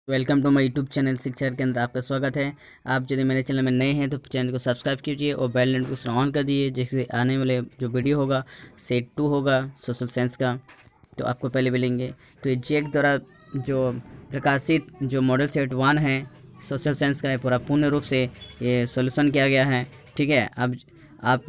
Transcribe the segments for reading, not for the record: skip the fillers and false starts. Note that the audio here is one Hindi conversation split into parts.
Welcome to my YouTube channel शिक्षा के अंदर आपका स्वागत है। आप यदि मेरे चैनल में नए हैं तो चैनल को सब्सक्राइब कीजिए और बेल नोटिफिकेशन ऑन कर दीजिए, जिससे आने वाले जो वीडियो होगा सेट 2 होगा सोशल साइंस का तो आपको पहले मिलेंगे। तो ये जेक द्वारा जो प्रकाशित जो मॉडल सेट 1 है सोशल साइंस का, पूरा पूर्ण रूप से ये सोल्यूशन किया गया है। ठीक है, अब आप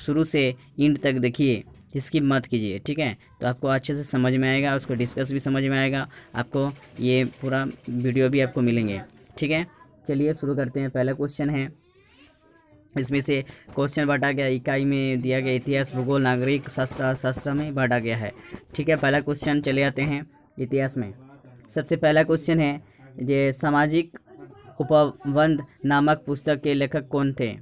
शुरू से एंड तक देखिए, इसकी मत कीजिए। ठीक है, तो आपको अच्छे से समझ में आएगा, उसको डिस्कस भी समझ में आएगा, आपको ये पूरा वीडियो भी आपको मिलेंगे। ठीक है, चलिए शुरू करते हैं। पहला क्वेश्चन है, इसमें से क्वेश्चन बांटा गया, इकाई में दिया गया इतिहास, भूगोल, नागरिक शास्त्र में बांटा गया है। ठीक है, पहला क्वेश्चन चले आते हैं इतिहास में। सबसे पहला क्वेश्चन है, ये सामाजिक उपबंध नामक पुस्तक के लेखक कौन थे?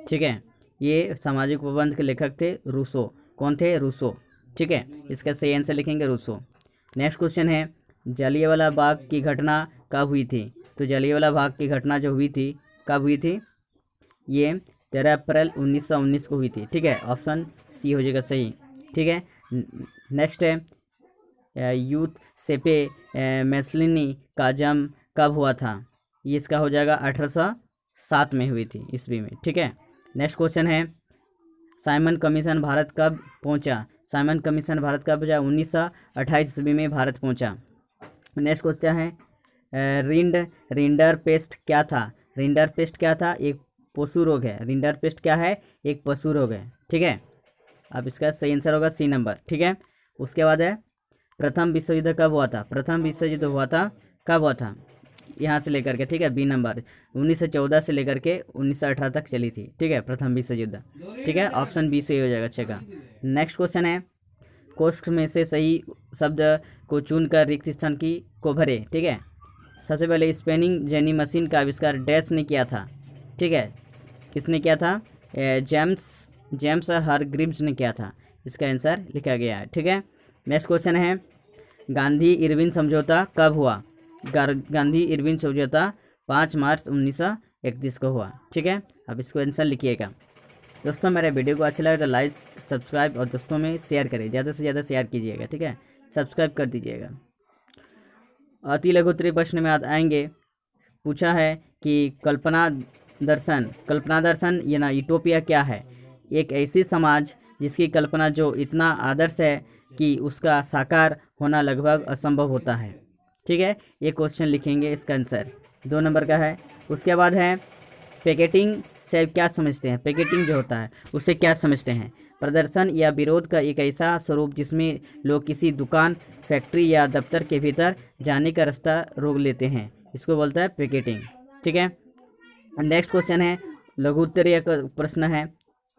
ठीक है, ये सामाजिक उपबंध के लेखक थे रूसो। कौन थे? रूसो। ठीक है, इसका सही आंसर लिखेंगे रूसो। नेक्स्ट क्वेश्चन है, जलियांवाला बाग की घटना कब हुई थी? तो जलियांवाला बाग की घटना जो हुई थी, कब हुई थी? ये 13 अप्रैल 1919 को हुई थी। ठीक है, ऑप्शन सी हो जाएगा सही। ठीक है, नेक्स्ट है, यूथ सेपे मैसलिनी का जन्म कब हुआ था? ये इसका हो जाएगा 1807 में हुई थी, ईस्वी में। ठीक है, नेक्स्ट क्वेश्चन है, साइमन कमीशन भारत कब पहुंचा? साइमन कमीशन भारत कब पहुंचा? 1928 ईस्वी में भारत पहुंचा। नेक्स्ट क्वेश्चन है, रिंडर पेस्ट क्या था? रिंडर पेस्ट क्या था? एक पशु रोग है। रिंडर पेस्ट क्या है? एक पशु रोग है। ठीक है, अब इसका सही आंसर होगा सी नंबर। ठीक है, उसके बाद है, प्रथम विश्व युद्ध कब हुआ था? प्रथम विश्व युद्ध हुआ था, कब हुआ था? यहाँ से लेकर के, ठीक है, बी नंबर, 1914 से लेकर के 1918 तक चली थी। ठीक है, प्रथम विश्व युद्ध। ठीक है, ऑप्शन बी सही हो जाएगा अच्छे का। नेक्स्ट क्वेश्चन है, कोष्ठ में से सही शब्द को चुनकर रिक्त स्थान को भरे। ठीक है, सबसे पहले स्पेनिंग जेनी मशीन का आविष्कार डैश ने किया था? ठीक है, किसने किया था? जेम्स हारग्रीव्स ने किया था। इसका आंसर लिखा गया है। ठीक है, नेक्स्ट क्वेश्चन है, गांधी इरविन समझौता कब हुआ? गांधी इरविन समझौता 5 मार्च 1931 को हुआ। ठीक है, अब इसको आंसर लिखिएगा। दोस्तों, मेरे वीडियो को अच्छा लगे तो लाइक, सब्सक्राइब और दोस्तों में शेयर करें, ज़्यादा से ज़्यादा शेयर कीजिएगा। ठीक है, सब्सक्राइब कर दीजिएगा। अति लघु उत्तरीय प्रश्न में आएंगे। पूछा है कि कल्पना दर्शन ये ना यूटोपिया क्या है? एक ऐसी समाज जिसकी कल्पना जो इतना आदर्श है कि उसका साकार होना लगभग असंभव होता है। ठीक है, ये क्वेश्चन लिखेंगे, इसका आंसर 2 नंबर का है। उसके बाद है, पैकेटिंग से क्या समझते हैं? पैकेटिंग जो होता है उससे क्या समझते हैं? प्रदर्शन या विरोध का एक ऐसा स्वरूप जिसमें लोग किसी दुकान, फैक्ट्री या दफ्तर के भीतर जाने का रास्ता रोक लेते हैं, इसको बोलता है पैकेटिंग। ठीक है, नेक्स्ट क्वेश्चन है, लघु उत्तरीय प्रश्न है।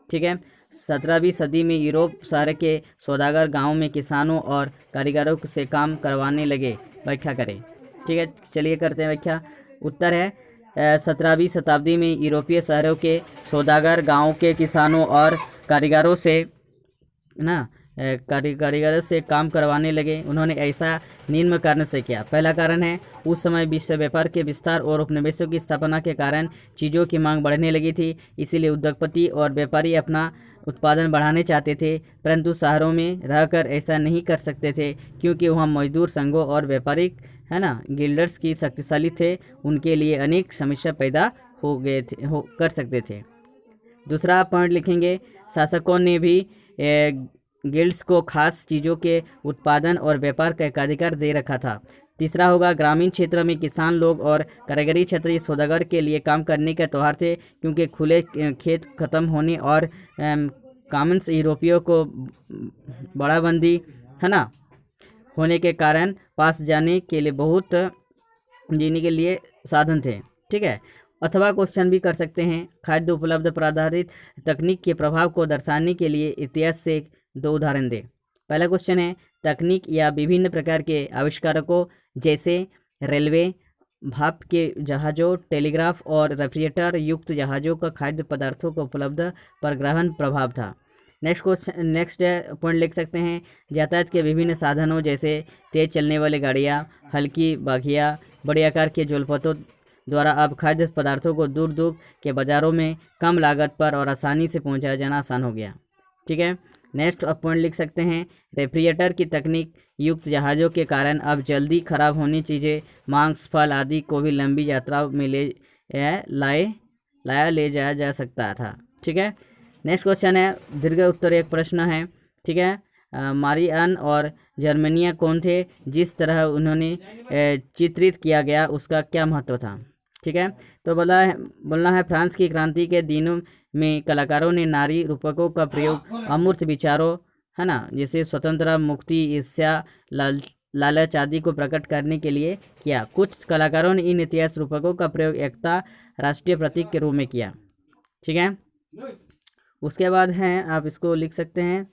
ठीक है, 17वीं सदी में यूरोप शहर के सौदागर गांव में किसानों और कारीगरों से काम करवाने लगे, व्याख्या करें। ठीक है, चलिए करते हैं व्याख्या। उत्तर है, 17वीं शताब्दी में यूरोपीय शहरों के सौदागर गांव के किसानों और कारीगरों से कारीगरों से काम करवाने लगे। उन्होंने ऐसा निम्न कारण से किया। पहला कारण है, उस समय विश्व व्यापार के विस्तार और उपनिवेशों की स्थापना के कारण चीज़ों की मांग बढ़ने लगी थी, इसीलिए उद्योगपति और व्यापारी अपना उत्पादन बढ़ाने चाहते थे, परंतु शहरों में रहकर ऐसा नहीं कर सकते थे, क्योंकि वहाँ मजदूर संघों और व्यापारिक गिल्डर्स की शक्तिशाली थे, उनके लिए अनेक समस्या पैदा कर सकते थे। दूसरा पॉइंट लिखेंगे, शासकों ने भी गिल्ड्स को खास चीज़ों के उत्पादन और व्यापार का एकाधिकार दे रखा था। तीसरा होगा, ग्रामीण क्षेत्र में किसान लोग और कारीगरी क्षेत्रीय सौदागर के लिए काम करने का त्यौहार थे, क्योंकि खुले खेत खत्म होने और कॉमन्स यूरोपियों को बड़ाबंदी होने के कारण पास जाने के लिए बहुत जीने के लिए साधन थे। ठीक है, अथवा क्वेश्चन भी कर सकते हैं, खाद्य उपलब्ध पर आधारित तकनीक के प्रभाव को दर्शाने के लिए इतिहास से 2 उदाहरण दें। पहला क्वेश्चन है, तकनीक या विभिन्न प्रकार के आविष्कारकों जैसे रेलवे, भाप के जहाज़ों, टेलीग्राफ और रेफ्रिजरेटर युक्त जहाज़ों का खाद्य पदार्थों को उपलब्ध पर गहन प्रभाव था। नेक्स्ट पॉइंट लिख सकते हैं, यातायात के विभिन्न साधनों जैसे तेज चलने वाली गाड़ियाँ, हल्की बाघियाँ, बड़े आकार के जलपथों द्वारा अब खाद्य पदार्थों को दूर दूर के बाज़ारों में कम लागत पर और आसानी से पहुंचाया जाना आसान हो गया। ठीक है, नेक्स्ट आप पॉइंट लिख सकते हैं, रेफ्रिजरेटर की तकनीक युक्त जहाज़ों के कारण अब जल्दी खराब होनी चीज़ें, मांस, फल आदि को भी लंबी यात्रा में लाया ले जाया जा सकता था। ठीक है, नेक्स्ट क्वेश्चन है, दीर्घ उत्तर एक प्रश्न है। ठीक है, मारियान और जर्मनिया कौन थे, जिस तरह उन्होंने चित्रित किया गया उसका क्या महत्व था। ठीक है, तो बोलना है फ्रांस की क्रांति के दिनों में कलाकारों ने नारी रूपकों का प्रयोग अमूर्त विचारों, है ना, जैसे स्वतंत्रता, मुक्ति, ईर्ष्या, लालच आदि को प्रकट करने के लिए किया। कुछ कलाकारों ने इन इतिहास रूपकों का प्रयोग एकता, राष्ट्रीय प्रतीक के रूप में किया। ठीक है, उसके बाद हैं आप इसको लिख सकते हैं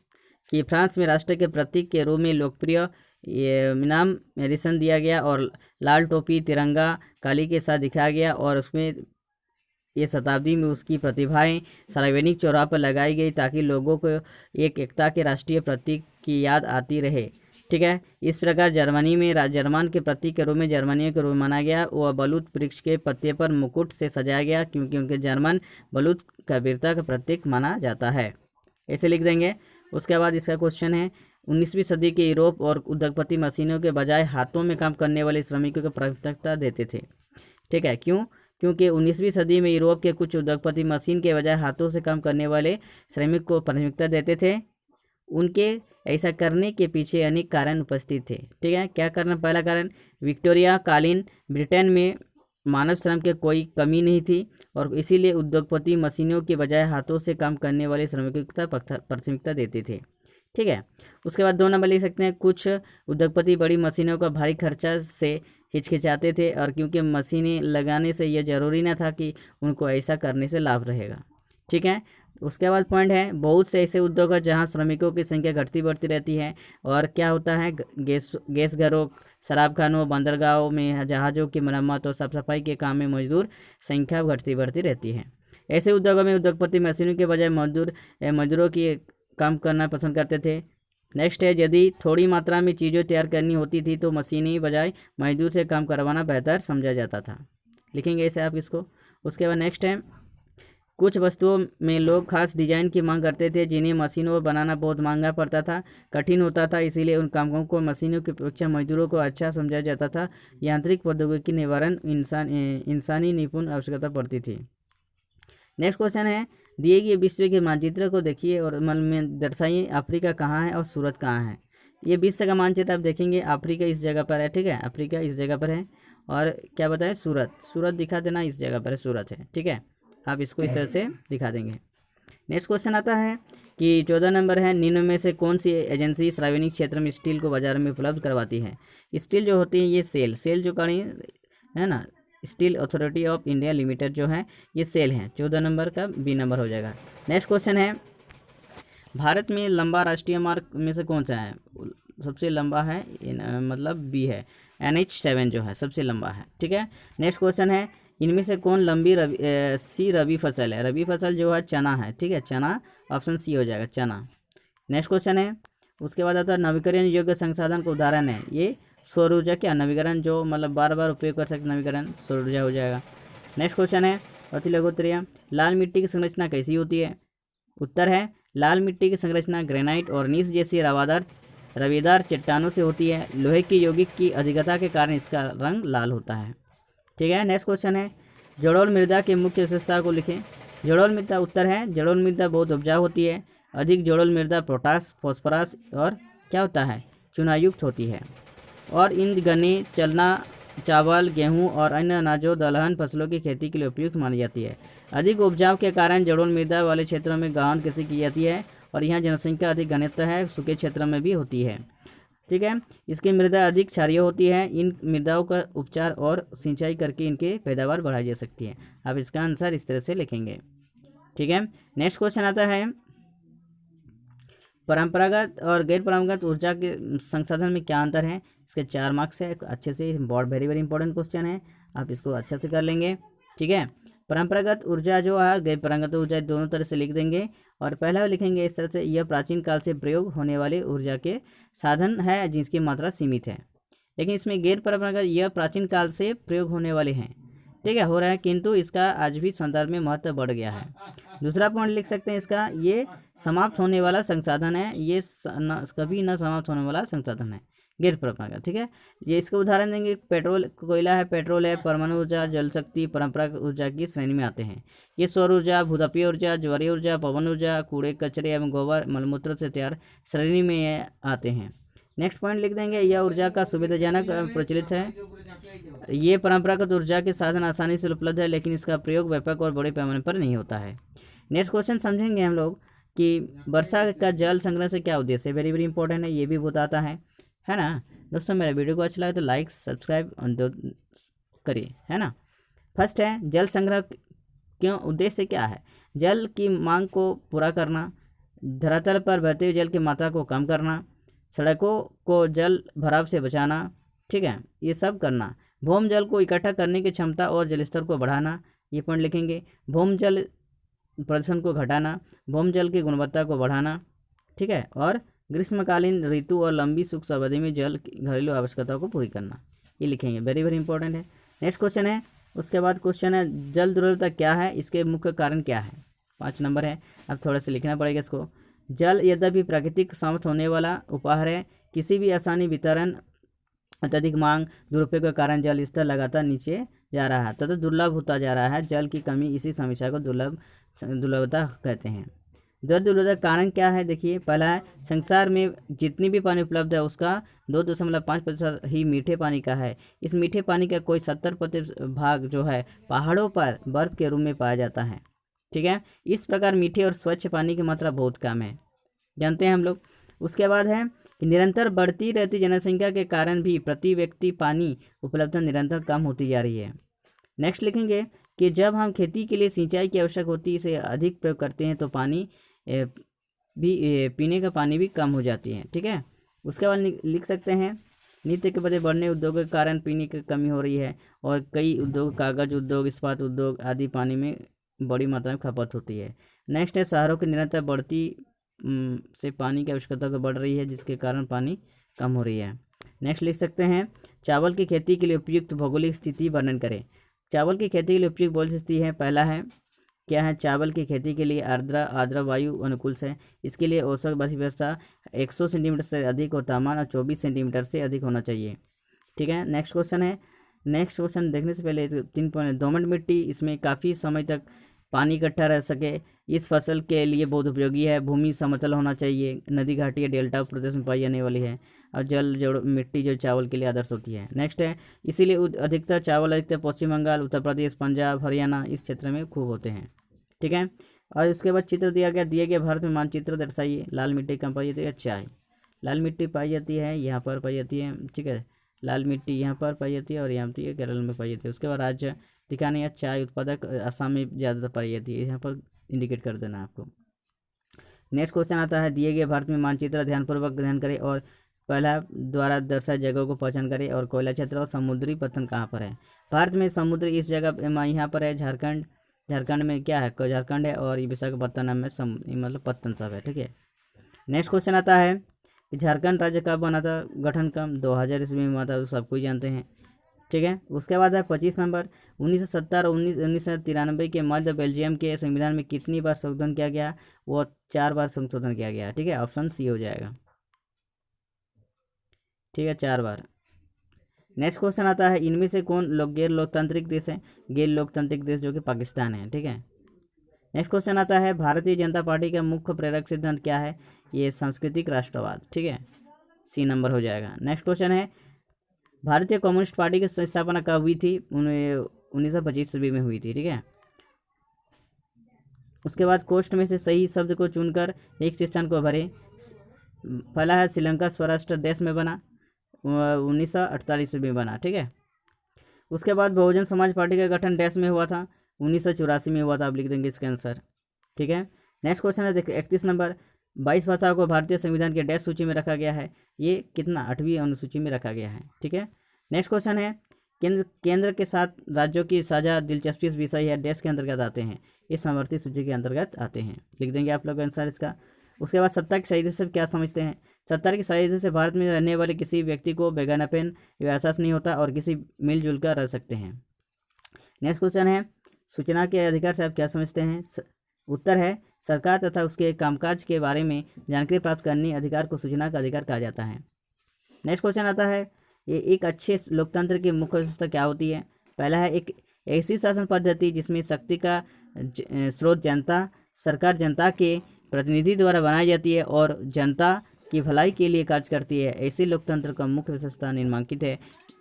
कि फ्रांस में राष्ट्र के प्रतीक के रूप में लोकप्रिय ये नाम मेडिसन दिया गया और लाल टोपी तिरंगा काली के साथ दिखाया गया और उसमें ये शताब्दी में उसकी प्रतिभाएं सार्वजनिक चौराहे पर लगाई गई ताकि लोगों को एक एकता के राष्ट्रीय प्रतीक की याद आती रहे। ठीक है, इस प्रकार जर्मनी में जर्मन के प्रतीक के रूप में जर्मनियों के रूप में माना गया। वह बलूत वृक्ष के पत्ते पर मुकुट से सजाया गया क्योंकि उनके जर्मन बलूत का वीरता का प्रतीक माना जाता है। ऐसे लिख देंगे। उसके बाद इसका क्वेश्चन है, 19वीं सदी के यूरोप और उद्योगपति मशीनों के बजाय हाथों में काम करने वाले श्रमिकों को प्राथमिकता देते थे। ठीक है, क्यों? क्योंकि 19वीं सदी में यूरोप के कुछ उद्योगपति मशीन के बजाय हाथों से काम करने वाले श्रमिक को प्राथमिकता देते थे। उनके ऐसा करने के पीछे अनेक कारण उपस्थित थे। ठीक है, क्या कारण? पहला कारण, विक्टोरिया कालीन ब्रिटेन में मानव श्रम के कोई कमी नहीं थी और इसीलिए उद्योगपति मशीनों के बजाय हाथों से काम करने वाले श्रमिकों को प्राथमिकता देते थे। ठीक है, उसके बाद 2 नंबर लिख सकते हैं, कुछ उद्योगपति बड़ी मशीनों का भारी खर्चा से हिचकिचाते थे और क्योंकि मशीनें लगाने से यह जरूरी न था कि उनको ऐसा करने से लाभ रहेगा। ठीक है, उसके बाद पॉइंट है, बहुत से ऐसे उद्योग हैं जहां श्रमिकों की संख्या घटती बढ़ती रहती है और क्या होता है, गैस घरों, शराब खानों, बंदरगाहों में जहाज़ों की मरम्मत और साफ सफाई के काम में मजदूर संख्या घटती बढ़ती रहती है। ऐसे उद्योगों में उद्योगपति मशीनों के बजाय मजदूरों की काम करना पसंद करते थे। नेक्स्ट है, यदि थोड़ी मात्रा में चीज़ें तैयार करनी होती थी तो मशीनी बजाय मजदूर से काम करवाना बेहतर समझा जाता था। लिखेंगे ऐसे आप इसको। उसके बाद नेक्स्ट है, कुछ वस्तुओं में लोग खास डिजाइन की मांग करते थे जिन्हें मशीनों पर बनाना बहुत महंगा पड़ता था, कठिन होता था, इसीलिए उन कामों को मशीनों की अपेक्षा मजदूरों को अच्छा समझा जाता था। यांत्रिक प्रौद्योगिकी निवारण इंसानी निपुण आवश्यकता पड़ती थी। नेक्स्ट क्वेश्चन है, दिए गए विश्व के मानचित्र को देखिए और मन में दर्शाइए अफ्रीका कहाँ है और सूरत कहाँ है। ये विश्व का मानचित्र आप देखेंगे, अफ्रीका इस जगह पर है। ठीक है, अफ्रीका इस जगह पर है और क्या बताएं, सूरत दिखा देना, इस जगह पर है, सूरत है। ठीक है, आप इसको इस तरह से दिखा देंगे। नेक्स्ट क्वेश्चन आता है कि 14 नंबर है, निम्न में से कौन सी एजेंसी सार्वजनिक क्षेत्र में स्टील को बाजार में उपलब्ध करवाती है। स्टील जो होती है ये सेल जो कड़ी है ना, steel authority of India limited जो है ये सेल है। 14 नंबर का बी नंबर हो जाएगा। नेक्स्ट क्वेश्चन है, भारत में लंबा राष्ट्रीय मार्ग में से कौन सा है? सबसे लंबा है मतलब बी है, NH7 जो है सबसे लंबा है। ठीक है, नेक्स्ट क्वेश्चन है, इनमें से कौन लंबी रबी फसल है? रबी फसल जो है चना है। ठीक है, चना, ऑप्शन सी हो जाएगा, चना। नेक्स्ट क्वेश्चन है, उसके बाद आता है नवीकरण योग्य संसाधन का उदाहरण है। ये सौर ऊर्जा, क्या नवीकरण जो मतलब बार बार उपयोग कर सकते नवीकरण, सौर ऊर्जा हो जाएगा। नेक्स्ट क्वेश्चन है, अति लघुत्तरीय, लाल मिट्टी की संरचना कैसी होती है? उत्तर है, लाल मिट्टी की संरचना ग्रेनाइट और नीस जैसी रवेदार चट्टानों से होती है। लोहे की यौगिक की अधिकता के कारण इसका रंग लाल होता है। ठीक है, नेक्स्ट क्वेश्चन है, जड़ोल मृदा के मुख्य विशेषता को लिखें। जड़ोल मृदा, उत्तर है, जड़ोल मृदा बहुत उपजाऊ होती है। अधिक जड़ोल मृदा पोटास, फॉस्फोरस और क्या होता है, चूनायुक्त होती है और इन गन्ने, चना, चावल, गेहूं और अन्य अनाजों दलहन फसलों की खेती के लिए उपयुक्त मानी जाती है। अधिक उपजाऊ के कारण जड़ोल मृदा वाले क्षेत्रों में गहन कृषि की जाती है और यहाँ जनसंख्या अधिक घनत्व है, सूखे क्षेत्रों में भी होती है। ठीक है, इसकी मृदा अधिक क्षारीय होती है। इन मृदाओं का उपचार और सिंचाई करके इनके पैदावार बढ़ाई जा सकती है। आप इसका आंसर इस तरह से लिखेंगे। ठीक है, नेक्स्ट क्वेश्चन आता है, परंपरागत और गैर परंपरागत ऊर्जा के संसाधन में क्या अंतर है? इसके 4 मार्क्स है, अच्छे से वेरी वेरी इंपॉर्टेंट क्वेश्चन है, आप इसको अच्छे से कर लेंगे। ठीक है, परंपरागत ऊर्जा जो है, गैर परंपरागत ऊर्जा दोनों तरह से लिख देंगे और पहला लिखेंगे इस तरह से, यह प्राचीन काल से प्रयोग होने वाले ऊर्जा के साधन है जिसकी मात्रा सीमित है। लेकिन इसमें गैर परंपरागत, यह प्राचीन काल से प्रयोग होने वाले हैं। ठीक है, हो रहा है, किंतु इसका आज भी संदर्भ में महत्व बढ़ गया है। दूसरा पॉइंट लिख सकते हैं इसका, ये समाप्त होने वाला संसाधन है, ये कभी न समाप्त होने वाला संसाधन है, गैर परंपरागत। ठीक है, ये इसका उदाहरण देंगे, पेट्रोल, कोयला है, पेट्रोल है, परमाणु ऊर्जा, जल शक्ति परंपरागत ऊर्जा की श्रेणी में आते हैं। ये सौर ऊर्जा, भूतापीय ऊर्जा, ज्वारीय ऊर्जा, पवन ऊर्जा, कूड़े कचरे एवं गोबर मलमूत्र से तैयार श्रेणी में ये आते हैं। नेक्स्ट पॉइंट लिख देंगे, यह ऊर्जा का सुविधाजनक प्रचलित है। ये परंपरागत ऊर्जा के साधन आसानी से उपलब्ध है, लेकिन इसका प्रयोग व्यापक और बड़े पैमाने पर नहीं होता है। नेक्स्ट क्वेश्चन समझेंगे हम लोग कि वर्षा का जल संग्रह से क्या उद्देश्य है, वेरी वेरी इंपॉर्टेंट है, ये भी बताता है ना दोस्तों। मेरा वीडियो को अच्छा लगे तो लाइक सब्सक्राइब करिए, है ना। फर्स्ट है, जल संग्रह क्यों, उद्देश्य क्या है? जल की मांग को पूरा करना, धरातल पर बहते हुए जल की मात्रा को कम करना, सड़कों को जल भराव से बचाना, ठीक है, ये सब करना। भूम जल को इकट्ठा करने की क्षमता और जल स्तर को बढ़ाना, ये पॉइंट लिखेंगे। भूम जल प्रदूषण को घटाना, भूम जल की गुणवत्ता को बढ़ाना, ठीक है, और ग्रीष्मकालीन ऋतु और लंबी शुष्क अवधि में जल की घरेलू आवश्यकताओं को पूरी करना, ये लिखेंगे, वेरी वेरी इंपॉर्टेंट है। नेक्स्ट क्वेश्चन है, उसके बाद क्वेश्चन है, जल दुर्लभता क्या है, इसके मुख्य कारण क्या है, 5 नंबर है। अब थोड़ा सा लिखना पड़ेगा इसको। जल यद्यपि प्राकृतिक समाप्त होने वाला उपहार है, किसी भी आसानी वितरण, अत्यधिक मांग, दुरुपयोग के कारण जल स्तर लगातार नीचे जा रहा है तथा दुर्लभ होता जा रहा है। जल की कमी इसी समस्या को दुर्लभता कहते हैं। जल दुर्लभता कारण क्या है, देखिए, पहला है, संसार में जितनी भी पानी उपलब्ध है उसका 2.5% ही मीठे पानी का है। इस मीठे पानी का कोई 70% भाग जो है पहाड़ों पर बर्फ के रूप में पाया जाता है। ठीक है, इस प्रकार मीठे और स्वच्छ पानी की मात्रा बहुत कम है, जानते हैं हम लोग। उसके बाद है कि निरंतर बढ़ती रहती जनसंख्या के कारण भी प्रति व्यक्ति पानी उपलब्धता निरंतर कम होती जा रही है। नेक्स्ट लिखेंगे कि जब हम खेती के लिए सिंचाई की आवश्यक होती है, इसे अधिक प्रयोग करते हैं तो पानी भी पीने का पानी भी कम हो जाती है। ठीक है, उसके बाद लिख सकते हैं, नित्य के बड़े बढ़ने उद्योगों के कारण पीने की कमी हो रही है और कई उद्योग, कागज उद्योग, इस्पात उद्योग आदि पानी में बड़ी मात्रा में खपत होती है। नेक्स्ट है, शहरों की निरंतर बढ़ती से पानी की आवश्यकता को बढ़ रही है, जिसके कारण पानी कम हो रही है। नेक्स्ट लिख सकते हैं, चावल की खेती के लिए उपयुक्त भौगोलिक स्थिति वर्णन करें। चावल की खेती के लिए उपयुक्त भौगोलिक स्थिति है, पहला है क्या है, चावल की खेती के लिए आर्द्र वायु अनुकूल है। इसके लिए औसत वर्षा 100 सेंटीमीटर से अधिक और तापमान 24 सेंटीमीटर से अधिक होना चाहिए। ठीक है, नेक्स्ट क्वेश्चन है, नेक्स्ट क्वेश्चन देखने से पहले 3 पॉइंट, दोमट मिट्टी, इसमें काफ़ी समय तक पानी इकट्ठा रह सके, इस फसल के लिए बहुत उपयोगी है। भूमि समतल होना चाहिए, नदी घाटी या डेल्टा प्रदेश में पाई जाने वाली है और जल जोड़ मिट्टी जो चावल के लिए आदर्श होती है। नेक्स्ट है, इसीलिए अधिकतर चावल अधिकतर पश्चिम बंगाल, उत्तर प्रदेश, पंजाब, हरियाणा इस क्षेत्र में खूब होते हैं। ठीक है, और उसके बाद चित्र दिया गया भारत में मानचित्र दर्शाइए। लाल मिट्टी कहाँ पाई जाती है, चाय, लाल मिट्टी पाई जाती है, यहाँ पर पाई जाती है। ठीक है, लाल मिट्टी यहाँ पर पाई जाती है और यहाँ पर केरल में पाई जाती है। उसके बाद राज्य दिखाने या चाय उत्पादक असम में ज़्यादातर पाई जाती है, यहाँ पर इंडिकेट कर देना आपको। नेक्स्ट क्वेश्चन आता है, दिए गए भारत में मानचित्र ध्यानपूर्वक अध्ययन करें और पहला द्वारा दर्शाए जगहों को पहचान करें और कोयला क्षेत्र और समुद्री पत्तन कहाँ पर है। भारत में समुद्री इस जगह यहाँ पर है, झारखंड में क्या है, झारखंड है, और ये विशाखापत्तनम में मतलब पत्तन सब है। ठीक है, नेक्स्ट क्वेश्चन आता है कि झारखंड राज्य कब बना था, गठन कब, 2000 ईस्वी में हुआ था, तो सबको ही जानते हैं। ठीक है, उसके बाद है 25 नंबर, 1970 और 1993 के मध्य बेल्जियम के संविधान में कितनी बार संशोधन किया गया, वो 4 बार संशोधन किया गया। ठीक है, ऑप्शन सी हो जाएगा। ठीक है, 4 बार। नेक्स्ट क्वेश्चन आता है, इनमें से कौन गैर लोकतांत्रिक देश है, गैर लोकतांत्रिक देश जो कि पाकिस्तान है। ठीक है, नेक्स्ट क्वेश्चन आता है, भारतीय जनता पार्टी का मुख्य प्रेरक सिद्धांत क्या है, ये सांस्कृतिक राष्ट्रवाद। ठीक है, सी नंबर हो जाएगा। नेक्स्ट क्वेश्चन है, भारतीय कम्युनिस्ट पार्टी की स्थापना कब हुई थी, 1925 ईस्वी में हुई थी। ठीक है, उसके बाद कोष्ठ में से सही शब्द को चुनकर एक स्थान को भरें। पहला है, श्रीलंका स्वराष्ट्र देश में बना, 1948 में बना। ठीक है, उसके बाद बहुजन समाज पार्टी का गठन देश में हुआ था, 1984 में हुआ था, आप लिख देंगे इसका आंसर। ठीक है, नेक्स्ट क्वेश्चन है, देखिए 31 नंबर, 22 भाषाओं को भारतीय संविधान के डैश सूची में रखा गया है, ये कितना, 8वीं अनुसूची में रखा गया है। ठीक है, नेक्स्ट क्वेश्चन है, केंद्र के साथ राज्यों की साझा दिलचस्पी विषय है, डैश के अंतर्गत आते हैं, ये समवर्ती सूची के अंतर्गत आते हैं, लिख देंगे आप लोग आंसर इसका। उसके बाद सत्ता की सही से क्या समझते हैं, सत्ता की सही से भारत में रहने वाले किसी व्यक्ति को बेगानापन या एहसास नहीं होता और किसी मिलजुल कर रह सकते हैं। नेक्स्ट क्वेश्चन है, सूचना के अधिकार से आप क्या समझते हैं, उत्तर है सरकार तथा उसके कामकाज के बारे में जानकारी प्राप्त करने अधिकार को सूचना का अधिकार कहा जाता है। नेक्स्ट क्वेश्चन आता है, ये एक अच्छे लोकतंत्र की मुख्य विशेषता क्या होती है। पहला है एक ऐसी शासन पद्धति जिसमें शक्ति का स्रोत जनता, सरकार जनता के प्रतिनिधि द्वारा बनाई जाती है और जनता की भलाई के लिए कार्य करती है। ऐसे लोकतंत्र का मुख्य विशेषता निम्नलिखित है।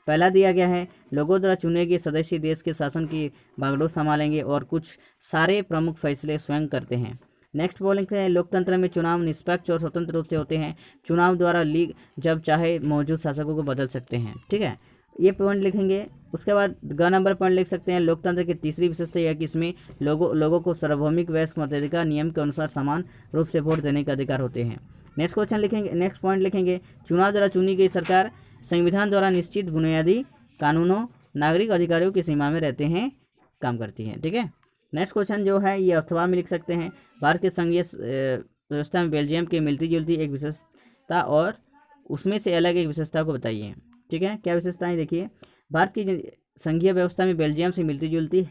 पहला दिया गया है लोगों द्वारा चुने गए सदस्य देश के शासन की बागडोर संभालेंगे और कुछ सारे प्रमुख फैसले स्वयं करते हैं। नेक्स्ट बोलेंगे है लोकतंत्र में चुनाव निष्पक्ष और स्वतंत्र रूप से होते हैं। चुनाव द्वारा लीग जब चाहे मौजूद शासकों को बदल सकते हैं। ठीक है, ये पॉइंट लिखेंगे। उसके बाद ग नंबर पॉइंट लिख सकते हैं लोकतंत्र की तीसरी विशेषता यह कि इसमें लोगों को सार्वभौमिक वयस्क मताधिकार नियम के अनुसार समान रूप से वोट देने का अधिकार होते हैं। नेक्स्ट क्वेश्चन लिखेंगे, नेक्स्ट पॉइंट लिखेंगे चुनाव द्वारा चुनी गई सरकार संविधान द्वारा निश्चित बुनियादी कानूनों नागरिक अधिकारियों की सीमा में रहते हैं काम करती है। ठीक है, नेक्स्ट क्वेश्चन जो है ये अथवा में लिख सकते हैं भारत के संघीय व्यवस्था में बेल्जियम की मिलती जुलती एक विशेषता और उसमें से अलग एक विशेषता को बताइए। ठीक है, क्या विशेषताएं देखिए, भारत की संघीय व्यवस्था में बेल्जियम से मिलती जुलती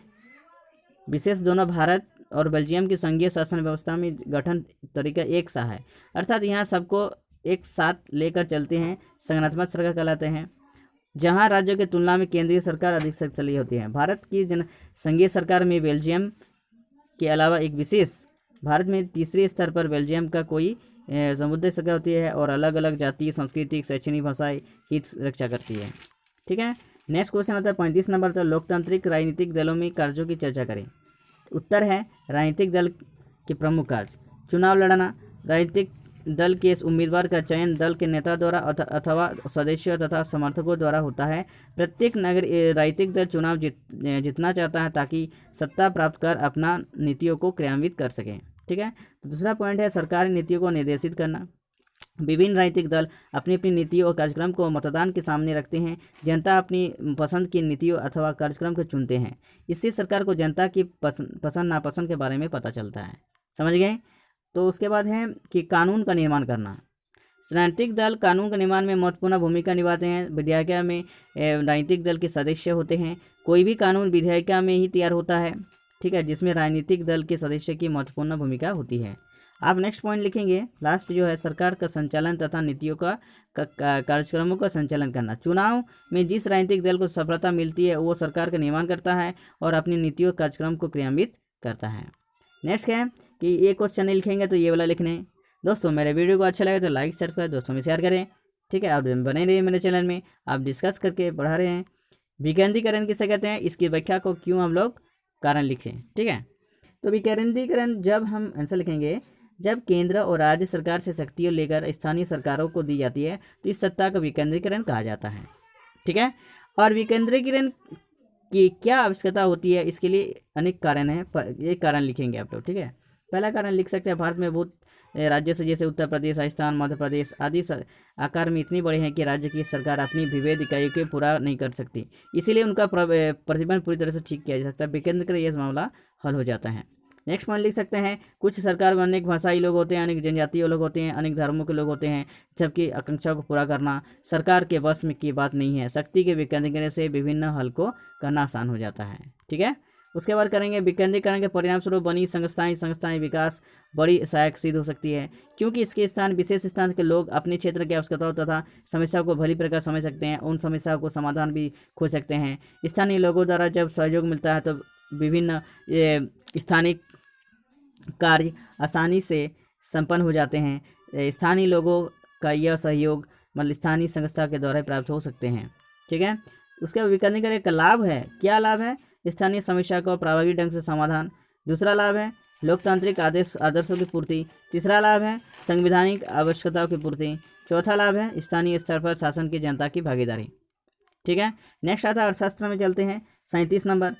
विशेष दोनों भारत और बेल्जियम की संघीय शासन व्यवस्था में गठन तरीका एक सा है, अर्थात यहाँ सबको एक साथ लेकर चलते हैं, संगठनात्मक सरकार कहलाते हैं। जहाँ राज्यों की तुलना में केंद्रीय सरकार अधिक शक्तिशाली होती है। भारत की संघीय सरकार में बेल्जियम के अलावा एक विशेष भारत में तीसरे स्तर पर बेल्जियम का कोई समुदाय सरकार होती है और अलग अलग जातीय सांस्कृतिक शैक्षणिक भाषाएं हित रक्षा करती है। ठीक है, नेक्स्ट क्वेश्चन आता है 35 नंबर पर लोकतांत्रिक राजनीतिक दलों में कार्यों की चर्चा करें। उत्तर है राजनीतिक दल के प्रमुख कार्य चुनाव लड़ना, राजनीतिक दल के उम्मीदवार का चयन दल के नेता द्वारा अथवा सदस्यों तथा समर्थकों द्वारा होता है। प्रत्येक राजनीतिक दल चुनाव जीतना चाहता है ताकि सत्ता प्राप्त कर अपना नीतियों को क्रियान्वित कर सकें। ठीक है, तो दूसरा पॉइंट है सरकारी नीतियों को निर्देशित करना। विभिन्न राजनीतिक दल अपनी अपनी नीतियों और कार्यक्रम को मतदान के सामने रखते हैं। जनता अपनी पसंद की नीतियों अथवा कार्यक्रम को चुनते हैं। इससे सरकार को जनता की पसंद नापसंद के बारे में पता चलता है। समझ गए। तो उसके बाद है कि कानून का निर्माण करना। राजनीतिक दल कानून के निर्माण में महत्वपूर्ण भूमिका निभाते हैं। विधायिका में राजनीतिक दल के सदस्य होते हैं। कोई भी कानून विधायिका में ही तैयार होता है। ठीक है, जिसमें राजनीतिक दल के सदस्य की महत्वपूर्ण भूमिका होती है। आप नेक्स्ट पॉइंट लिखेंगे लास्ट जो है सरकार का संचालन तथा नीतियों का कार्यक्रमों का संचालन करना। चुनाव में जिस राजनीतिक दल को सफलता मिलती है वो सरकार का निर्माण करता है और अपनी नीतियों कार्यक्रम को क्रियान्वित करता है। नेक्स्ट है कि ये क्वेश्चन नहीं लिखेंगे तो ये वाला लिखने। दोस्तों मेरे वीडियो को अच्छा लगे तो लाइक शेयर करें, दोस्तों में शेयर करें। ठीक है, आप बने रहिए मेरे चैनल में, आप डिस्कस करके पढ़ा रहे हैं। विकेंद्रीकरण किसे कहते हैं, इसकी व्याख्या को क्यों हम लोग कारण लिखें। ठीक है, तो विकेंद्रीकरण जब हम आंसर लिखेंगे जब केंद्र और राज्य सरकार से शक्तियाँ लेकर स्थानीय सरकारों को दी जाती है तो इस सत्ता का विकेंद्रीकरण कहा जाता है। ठीक है, और विकेंद्रीकरण की क्या आवश्यकता होती है, इसके लिए अनेक कारण हैं, पर ये कारण लिखेंगे आप लोग। ठीक है, पहला कारण लिख सकते हैं भारत में बहुत राज्यों से जैसे उत्तर प्रदेश, राजस्थान, मध्य प्रदेश आदि आकार में इतनी बड़े हैं कि राज्य की सरकार अपनी विभेद इकाइयों को पूरा नहीं कर सकती, इसीलिए उनका प्रतिबंध पूरी तरह से ठीक किया जा सकता है। विकेंद्रीकरण यह मामला हल हो जाता है। नेक्स्ट पॉइंट लिख सकते हैं कुछ सरकार में अनेक भाषाई लोग होते हैं, अनेक जनजातीय लोग होते हैं, अनेक धर्मों के लोग होते हैं, जबकि आकांक्षाओं को पूरा करना सरकार के बस में की बात नहीं है। शक्ति के विकेंद्रीकरण से विभिन्न हल को करना आसान हो जाता है। ठीक है, उसके बाद करेंगे विकेंद्रीकरण के परिणाम स्वरूप बनी संस्थाएं विकास बड़ी सहायक सिद्ध हो सकती है, क्योंकि इसके स्थान विशेष स्थान के लोग अपने क्षेत्र की आवश्यकताओं तथा समस्याओं को भली प्रकार समझ सकते हैं, उन समस्याओं को समाधान भी खोज सकते हैं। स्थानीय लोगों द्वारा जब सहयोग मिलता है तो विभिन्न स्थानीय कार्य आसानी से संपन्न हो जाते हैं। स्थानीय लोगों का यह सहयोग मतलब स्थानीय संस्था के द्वारा प्राप्त हो सकते हैं। ठीक है, उसके विकेंद्रीकरण का लाभ है, क्या लाभ है, स्थानीय समस्या का प्रभावी ढंग से समाधान। दूसरा लाभ है लोकतांत्रिक आदर्शों की पूर्ति। तीसरा लाभ है संवैधानिक आवश्यकताओं की पूर्ति। चौथा लाभ है स्थानीय स्तर पर शासन की जनता की भागीदारी। ठीक है, नेक्स्ट आता है अर्थशास्त्र में चलते हैं। 37 नंबर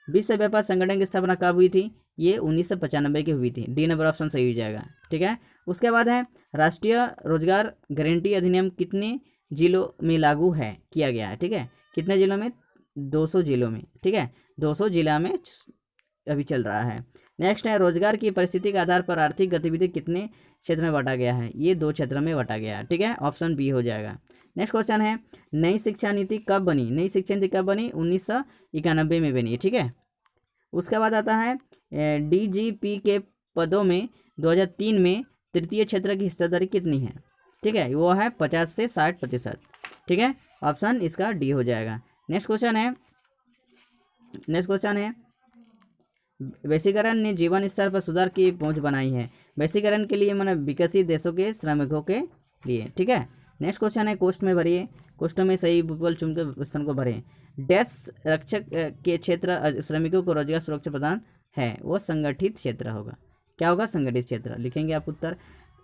विश्व व्यापार संगठन की स्थापना कब हुई थी, ये 1995 की हुई थी। डी नंबर ऑप्शन सही हो जाएगा। ठीक है, उसके बाद है राष्ट्रीय रोजगार गारंटी अधिनियम कितने जिलों में लागू है किया गया है। ठीक है, कितने जिलों में, 200 जिलों में। ठीक है, 200 जिला में अभी चल रहा है। नेक्स्ट है रोजगार की परिस्थिति के आधार पर आर्थिक गतिविधि कितने क्षेत्र में बांटा गया है, ये 2 क्षेत्रों में बांटा गया है। ठीक है, ऑप्शन बी हो जाएगा। नेक्स्ट क्वेश्चन है नई शिक्षा नीति कब बनी, नई शिक्षा नीति कब बनी, 1991 में बनी। ठीक है, उसके बाद आता है डीजीपी के पदों में 2003 में तृतीय क्षेत्र की हिस्सेदारी कितनी है? ठीक है, वो है 50 से 60%। ठीक है, ऑप्शन इसका डी हो जाएगा। नेक्स्ट क्वेश्चन है वैश्वीकरण ने जीवन स्तर पर सुधार की पहुंच बनाई है। वैश्वीकरण के लिए मतलब विकसित देशों के श्रमिकों के लिए। ठीक है, नेक्स्ट क्वेश्चन है कोष्ठ में भरिए, कोष्ठों में सही विकल्प चुनकर स्थान को भरें। डैश रक्षक के क्षेत्र श्रमिकों को रोजगार सुरक्षा प्रदान है, वो संगठित क्षेत्र होगा। क्या होगा? संगठित क्षेत्र लिखेंगे आप उत्तर।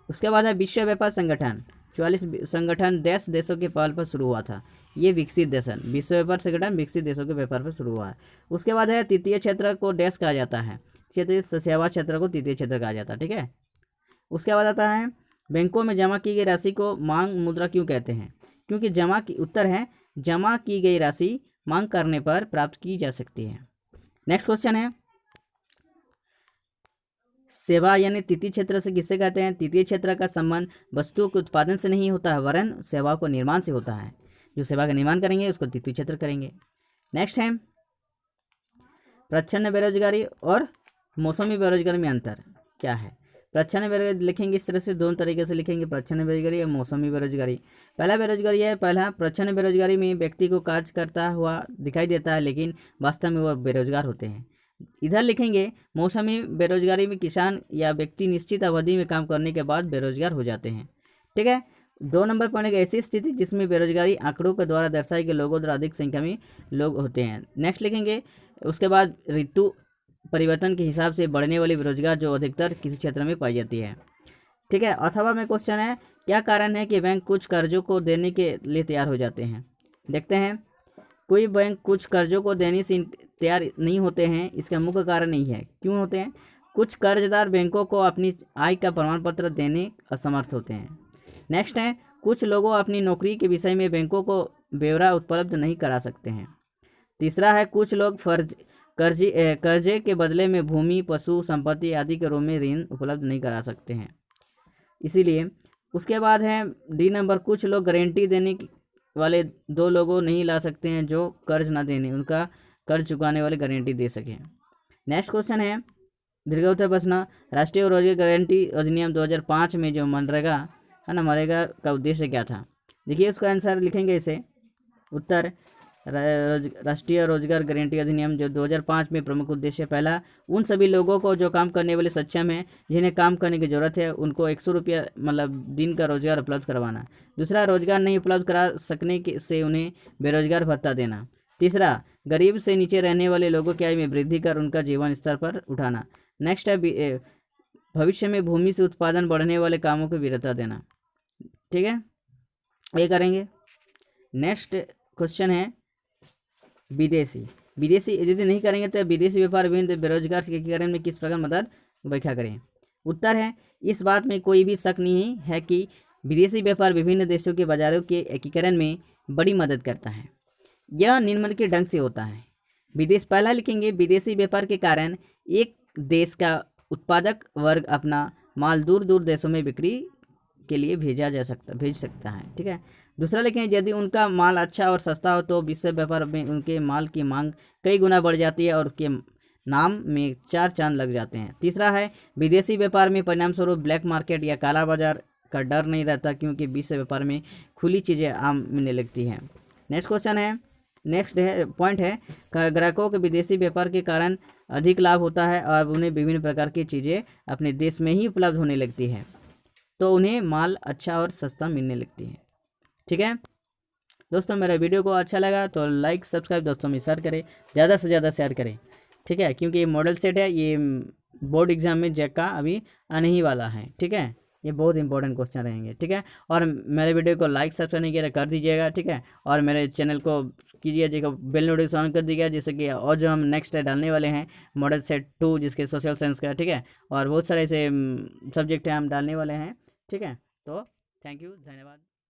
उसके बाद है विश्व व्यापार संगठन। 44 संगठन देशों के पहल पर शुरू हुआ था। ये विकसित देश, विश्व व्यापार संगठन विकसित देशों के व्यापार पर शुरू हुआ है। उसके बाद है तृतीय क्षेत्र को डैश कहा जाता है, क्षेत्रीय सेवा क्षेत्र को तृतीय क्षेत्र कहा जाता है। ठीक है, उसके बाद आता है बैंकों में जमा की गई राशि को मांग मुद्रा क्यों कहते हैं? क्योंकि उत्तर है जमा की गई राशि मांग करने पर प्राप्त की जा सकती है। नेक्स्ट क्वेश्चन है सेवा यानी तृतीय क्षेत्र से किससे कहते हैं? तृतीय क्षेत्र का संबंध वस्तुओं के उत्पादन से नहीं होता है, वरन सेवाओं को निर्माण से होता है। जो सेवा का निर्माण करेंगे उसको तृतीय क्षेत्र करेंगे। नेक्स्ट है प्रच्छन्न बेरोजगारी और मौसमी बेरोजगारी में अंतर क्या है? प्रच्छन्न बेरोजगारी लिखेंगे इस तरह से, दोनों तरीके से लिखेंगे, प्रच्छन्न बेरोजगारी और मौसमी बेरोजगारी। पहला बेरोजगारी है, प्रच्छन्न बेरोजगारी में व्यक्ति को कार्य करता हुआ दिखाई देता है लेकिन वास्तव में वह बेरोजगार होते हैं। इधर लिखेंगे मौसमी बेरोजगारी में किसान या व्यक्ति निश्चित अवधि में काम करने के बाद बेरोजगार हो जाते हैं। ठीक है, 2 नंबर पॉइंट ऐसी स्थिति जिसमें बेरोजगारी आंकड़ों के द्वारा दर्शाए गए लोगों द्वारा अधिक संख्या में लोग होते हैं। नेक्स्ट लिखेंगे उसके बाद ऋतु परिवर्तन के हिसाब से बढ़ने वाली बेरोजगार जो अधिकतर किसी क्षेत्र में पाई जाती है। ठीक है, अथवा में क्वेश्चन है क्या कारण है कि बैंक कुछ कर्जों को देने के लिए तैयार हो जाते हैं? देखते हैं, कोई बैंक कुछ कर्जों को देने से तैयार नहीं होते हैं, इसका मुख्य कारण नहीं है। क्यों होते हैं? कुछ कर्जदार बैंकों को अपनी आय का प्रमाण पत्र देने असमर्थ होते हैं। नेक्स्ट है कुछ लोगों अपनी नौकरी के विषय में बैंकों को ब्यौरा उपलब्ध नहीं करा सकते हैं। तीसरा है कुछ लोग कर्जे के बदले में भूमि, पशु, संपत्ति आदि के रूप में ऋण उपलब्ध नहीं करा सकते हैं, इसीलिए। उसके बाद है डी नंबर, कुछ लोग गारंटी देने वाले 2 लोगों नहीं ला सकते हैं जो कर्ज ना देने उनका कर्ज चुकाने वाले गारंटी दे सकें। नेक्स्ट क्वेश्चन है दीर्घावधि बचना। राष्ट्रीय रोजगार गारंटी अधिनियम 2005 में जो मनरेगा है ना, मनरेगा का उद्देश्य क्या था? देखिए उसका आंसर लिखेंगे इसे, उत्तर राष्ट्रीय रोजगार गारंटी अधिनियम जो 2005 में प्रमुख उद्देश्य, पहला उन सभी लोगों को जो काम करने वाले सक्षम हैं जिन्हें काम करने की जरूरत है उनको 100 रुपया मतलब दिन का रोजगार उपलब्ध करवाना। दूसरा, रोजगार नहीं उपलब्ध करा सकने से उन्हें बेरोजगार भत्ता देना। तीसरा, गरीब से नीचे रहने वाले लोगों की आय में वृद्धि कर उनका जीवन स्तर पर उठाना। नेक्स्ट है भविष्य में भूमि से उत्पादन बढ़ने वाले कामों को वीरता देना। ठीक है, ये करेंगे। नेक्स्ट क्वेश्चन है विदेशी यदि नहीं करेंगे तो विदेशी व्यापार विभिन्न बेरोजगार के एकीकरण में किस प्रकार मदद व्याख्या करें? उत्तर है इस बात में कोई भी शक नहीं है कि विदेशी व्यापार विभिन्न देशों के बाजारों के एकीकरण में बड़ी मदद करता है। यह निम्नलिखित के ढंग से होता है। पहला लिखेंगे विदेशी व्यापार के कारण एक देश का उत्पादक वर्ग अपना माल दूर दूर देशों में बिक्री के लिए भेज सकता है। ठीक है, दूसरा लिखें यदि उनका माल अच्छा और सस्ता हो तो विश्व व्यापार में उनके माल की मांग कई गुना बढ़ जाती है और उसके नाम में 4 चांद लग जाते हैं। तीसरा है विदेशी व्यापार में परिणाम स्वरूप ब्लैक मार्केट या काला बाजार का डर नहीं रहता क्योंकि विश्व व्यापार में खुली चीज़ें आम मिलने लगती हैं। नेक्स्ट पॉइंट है ग्राहकों के विदेशी व्यापार के कारण अधिक लाभ होता है और उन्हें विभिन्न प्रकार की चीज़ें अपने देश में ही उपलब्ध होने लगती है तो उन्हें माल अच्छा और सस्ता मिलने लगती है। ठीक है दोस्तों, मेरा वीडियो को अच्छा लगा तो लाइक सब्सक्राइब दोस्तों में शेयर करें, ज़्यादा से ज़्यादा शेयर करें। ठीक है, क्योंकि ये मॉडल सेट है, ये बोर्ड एग्जाम में जैक का अभी आने ही वाला है। ठीक है, ये बहुत इंपॉर्टेंट क्वेश्चन रहेंगे। ठीक है, और मेरे वीडियो को लाइक सब्सक्राइब नहीं किया तो कर दीजिएगा। ठीक है, और मेरे चैनल को कीजिए बेल नोटिफिकेशन ऑन कर दीजिएगा जिससे कि और जो हम नेक्स्ट डालने वाले हैं मॉडल सेट 2 जिसके सोशल साइंस का। ठीक है, और बहुत सारे ऐसे सब्जेक्ट हैं हम डालने वाले हैं। ठीक है, तो थैंक यू, धन्यवाद।